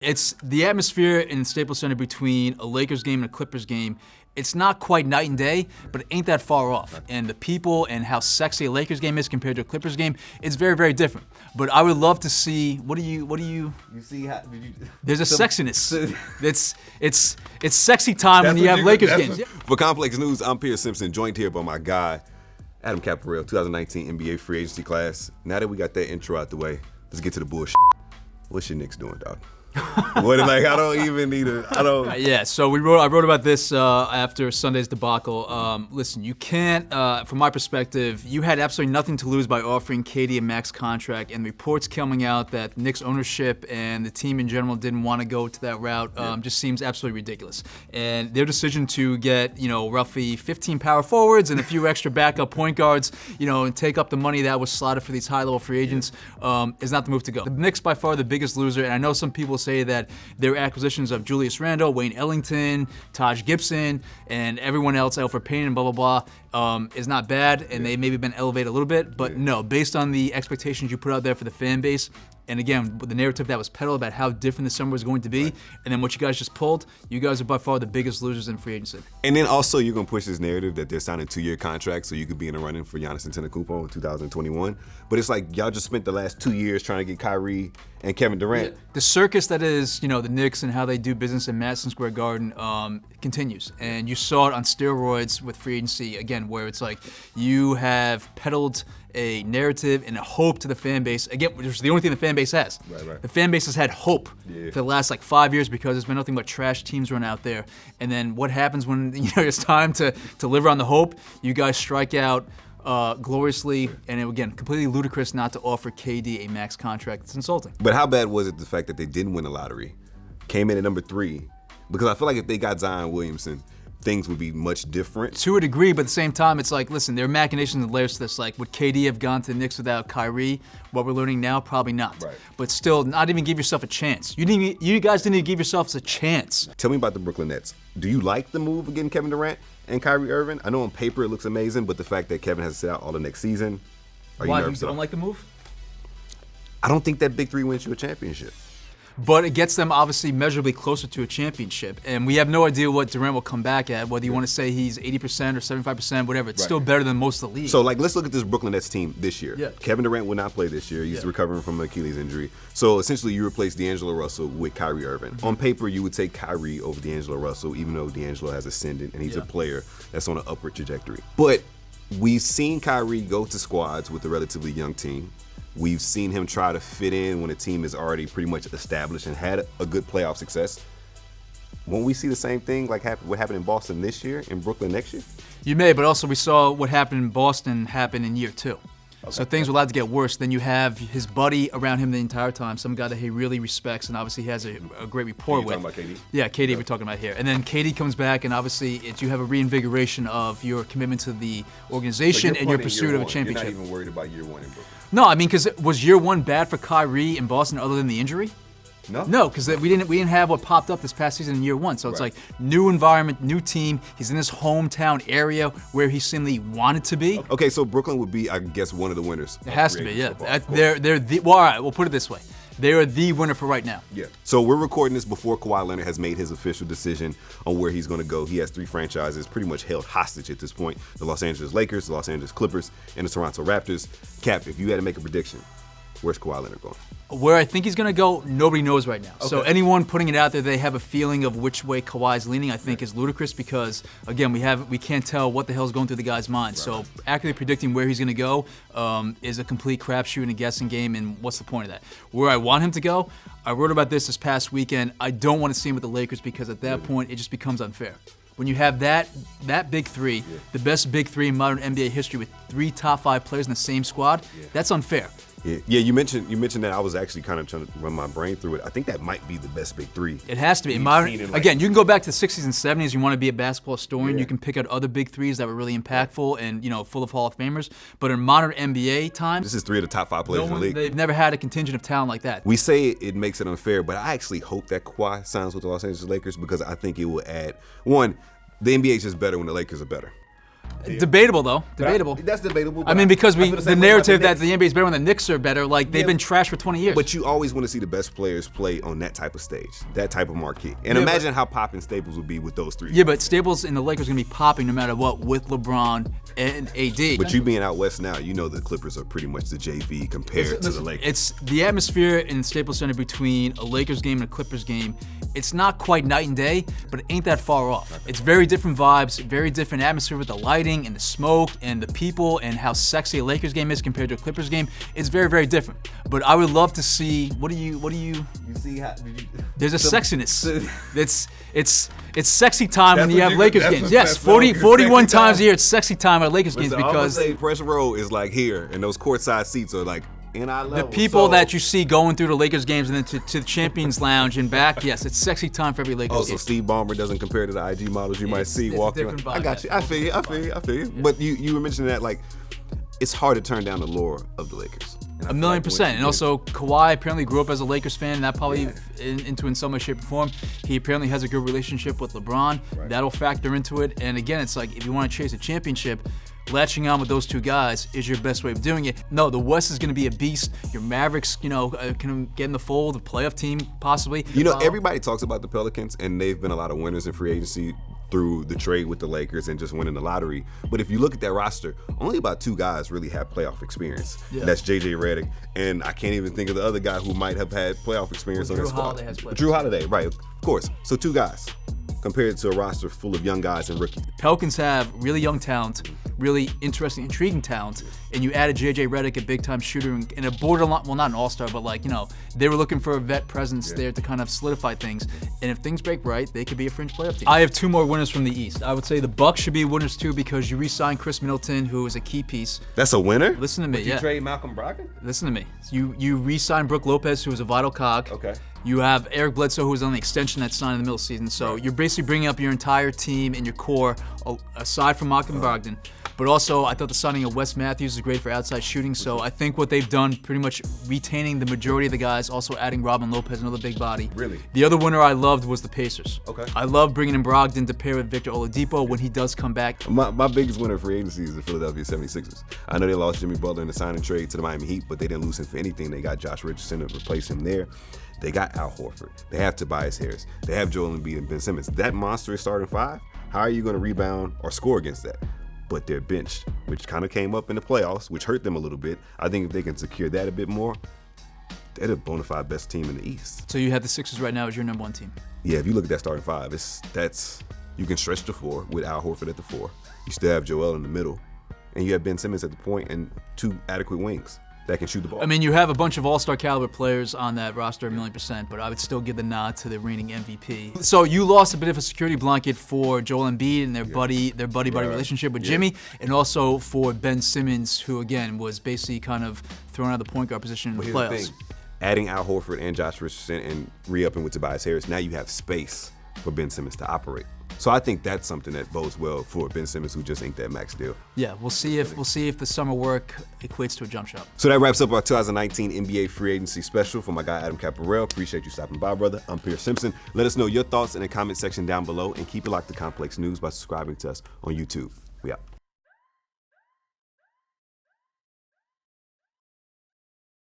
It's the atmosphere in Staples Center between a Lakers game and a Clippers game. It's not quite night and day, but it ain't that far off. And the people and how sexy a Lakers game is compared to a Clippers game, it's very, very different. But I would love to see, what do you? You see how, did you, There's a sexiness. It's sexy time when you have Lakers games. For Complex News, I'm Simpson, joined here by my guy, Adam Caparell, 2019 NBA free agency class. Now that we got that intro out the way, let's get to the bullshit. What's your Knicks doing, dog? I don't even need a. Yeah, so I wrote about this after Sunday's debacle. Listen, you can't, from my perspective, you had absolutely nothing to lose by offering KD a max contract, and reports coming out that Knicks ownership and the team in general didn't want to go to that route just seems absolutely ridiculous. And their decision to get, roughly 15 power forwards and a few extra backup point guards, and take up the money that was slotted for these high-level free agents is not the move to go. The Knicks by far the biggest loser, and I know some people say that their acquisitions of Julius Randle, Wayne Ellington, Taj Gibson, and everyone else, Alfred Payne and blah, blah, blah, is not bad, and they maybe been elevated a little bit, but no, based on the expectations you put out there for the fan base, and again, with the narrative that was peddled about how different the summer was going to be, and then what you guys just pulled, you guys are by far the biggest losers in free agency. And then also, you're going to push this narrative that they're signing 2-year contracts so you could be in the running for Giannis Antetokounmpo in 2021. But it's like y'all just spent the last 2 years trying to get Kyrie and Kevin Durant. Yeah. The circus that is, the Knicks and how they do business in Madison Square Garden continues. And you saw it on steroids with free agency, again, where it's like you have peddled a narrative and a hope to the fan base, again, which is the only thing the fan base has. Right. The fan base has had hope for the last 5 years because there's been nothing but trash teams run out there. And then what happens when it's time to deliver on the hope? You guys strike out gloriously, and again, completely ludicrous not to offer KD a max contract. It's insulting. But how bad was it the fact that they didn't win the lottery, came in at number 3? Because I feel like if they got Zion Williamson, things would be much different. To a degree, but at the same time, it's like, listen, there are machinations and layers to this. Like, would KD have gone to the Knicks without Kyrie? What we're learning now, probably not. Right. But still, not even give yourself a chance. You guys didn't even give yourselves a chance. Tell me about the Brooklyn Nets. Do you like the move of getting Kevin Durant and Kyrie Irving? I know on paper it looks amazing, but the fact that Kevin has to sit out all the next season, are you nervous? You don't like the move? I don't think that big 3 wins you a championship. But it gets them obviously measurably closer to a championship. And we have no idea what Durant will come back at, whether you want to say he's 80% or 75%, whatever. It's still better than most of the league. So, let's look at this Brooklyn Nets team this year. Yeah. Kevin Durant will not play this year. He's recovering from an Achilles injury. So, essentially, you replace D'Angelo Russell with Kyrie Irving. On paper, you would take Kyrie over D'Angelo Russell, even though D'Angelo has ascended and he's a player that's on an upward trajectory. But we've seen Kyrie go to squads with a relatively young team. We've seen him try to fit in when a team is already pretty much established and had a good playoff success. Won't we see the same thing what happened in Boston this year, in Brooklyn next year? You may, but also we saw what happened in Boston happen in year 2. Okay. So things were allowed to get worse. Then you have his buddy around him the entire time, some guy that he really respects and obviously has a great rapport with. Talking about KD? Yeah, KD we're talking about here. And then KD comes back and obviously you have a reinvigoration of your commitment to the organization and your pursuit of a championship. You're not even worried about year 1 in Brooklyn? No, I mean, because was year 1 bad for Kyrie in Boston other than the injury? No, because we didn't have what popped up this past season in year 1. So it's like new environment, new team. He's in his hometown area where he seemingly wanted to be. Okay, so Brooklyn would be, I guess, one of the winners. It has to be, yeah. They're the. Well, all right, we'll put it this way. They are the winner for right now. Yeah. So we're recording this before Kawhi Leonard has made his official decision on where he's going to go. He has 3 franchises pretty much held hostage at this point: the Los Angeles Lakers, the Los Angeles Clippers, and the Toronto Raptors. Cap, if you had to make a prediction, where's Kawhi Leonard going? Where I think he's going to go, nobody knows right now. Okay. So anyone putting it out there, they have a feeling of which way Kawhi's leaning, I think is ludicrous because, again, we can't tell what the hell's going through the guy's mind. Right. So accurately predicting where he's going to go is a complete crapshoot and a guessing game, and what's the point of that? Where I want him to go, I wrote about this past weekend. I don't want to see him with the Lakers because at that point, it just becomes unfair. When you have that big 3, the best big 3 in modern NBA history with 3 top 5 players in the same squad, that's unfair. Yeah, you mentioned that. I was actually kind of trying to run my brain through it. I think that might be the best big 3. It has to be. Again, you can go back to the 60s and 70s. You want to be a basketball historian. You can pick out other big 3s that were really impactful and full of Hall of Famers. But in modern NBA times, this is 3 of the top 5 players in the league. They've never had a contingent of talent like that. We say it makes it unfair, but I actually hope that Kawhi signs with the Los Angeles Lakers because I think it will add, one, the NBA is just better when the Lakers are better. Debatable though. Debatable. That's debatable. I mean, because I feel the same way about narrative the that the NBA is better when the Knicks are better, like they've been trashed for 20 years. But you always want to see the best players play on that type of stage, that type of marquee. And imagine how popping Staples would be with those three. Yeah, but Staples and the Lakers are gonna be popping no matter what with LeBron and AD. But you being out west now, you know the Clippers are pretty much the JV compared to the Lakers. It's the atmosphere in Staples Center between a Lakers game and a Clippers game. It's not quite night and day, but it ain't that far off. It's very different vibes, very different atmosphere with the lighting and the smoke and the people and how sexy a Lakers game is compared to a Clippers game. It's very, very different. But I would love to see what do you You see how there's a sexiness. It's sexy time when you have Lakers games. Yes, that's what 41 sexy times time. a year it's sexy time at Lakers games I'm gonna because say press row is like here, and those courtside seats are like in eye level. the people So- that you see going through the Lakers games and then to the Champions Lounge and back, yes, it's sexy time for every Lakers Oh, game. so Steve Ballmer doesn't compare to the IG models you might see it's a walking different around. vibe, I got you. yeah. I feel you. But you were mentioning that like it's hard to turn down the lure of the Lakers. And I feel like once 1,000,000%. you And get- also, Kawhi apparently grew up as a Lakers fan, and that probably in some way, shape, or form. He apparently has a good relationship with LeBron. Right. That'll factor into it. And again, it's like if you want to chase a championship, latching on with those two guys is your best way of doing it. No, the West is going to be a beast. Your Mavericks, can get in the fold, a playoff team possibly. Everybody talks about the Pelicans, and they've been a lot of winners in free agency through the trade with the Lakers and just winning the lottery. But if you look at that roster, only about two guys really have playoff experience. Yeah. And that's JJ Redick, and I can't even think of the other guy who might have had playoff experience on Drew that squad. Holiday has playoff Drew Holiday, right, of course. So two guys compared to a roster full of young guys and rookies. Pelicans have really young talent, really interesting, intriguing talent, and you added JJ Redick, a big-time shooter, and a borderline, well, not an all-star, but they were looking for a vet presence there to kind of solidify things. And if things break right, they could be a fringe playoff team. I have two more winners from the East. I would say the Bucks should be winners too because you re-signed Chris Middleton, who is a key piece. That's a winner? Listen to me, You trade Malcolm Brogdon? Listen to me. You re-signed Brook Lopez, who was a vital cog. Okay. You have Eric Bledsoe, who was on the extension that signed in the middle of the season. So you're basically bringing up your entire team and your core, aside from Malcolm Brogdon. But also, I thought the signing of Wes Matthews is great for outside shooting. So I think what they've done, pretty much retaining the majority of the guys, also adding Robin Lopez, another big body. Really? The other winner I loved was the Pacers. Okay. I love bringing in Brogdon to pair with Victor Oladipo when he does come back. My biggest winner for agency is the Philadelphia 76ers. I know they lost Jimmy Butler in the signing trade to the Miami Heat, but they didn't lose him for anything. They got Josh Richardson to replace him there. They got Al Horford. They have Tobias Harris. They have Joel Embiid and Ben Simmons. That monstrous starting five, how are you going to rebound or score against that? But they're benched, which kind of came up in the playoffs, which hurt them a little bit. I think if they can secure that a bit more, they're the bona fide best team in the East. So you have the Sixers right now as your number one team. Yeah, if you look at that starting five, you can stretch the four with Al Horford at the four. You still have Joel in the middle, and you have Ben Simmons at the point and two adequate wings that can shoot the ball. I mean, you have a bunch of all-star caliber players on that roster, 1,000,000%, but I would still give the nod to the reigning MVP. So you lost a bit of a security blanket for Joel Embiid and their buddy relationship with Jimmy, and also for Ben Simmons, who again was basically kind of thrown out of the point guard position in the Here's playoffs. the thing. Adding Al Horford and Josh Richardson and re-upping with Tobias Harris, now you have space for Ben Simmons to operate. So I think that's something that bodes well for Ben Simmons, who just inked that max deal. Yeah, we'll see if the summer work equates to a jump shot. So that wraps up our 2019 NBA free agency special for my guy Adam Caparell. Appreciate you stopping by, brother. I'm Pierce Simpson. Let us know your thoughts in the comment section down below, and keep it locked to Complex News by subscribing to us on YouTube. We out.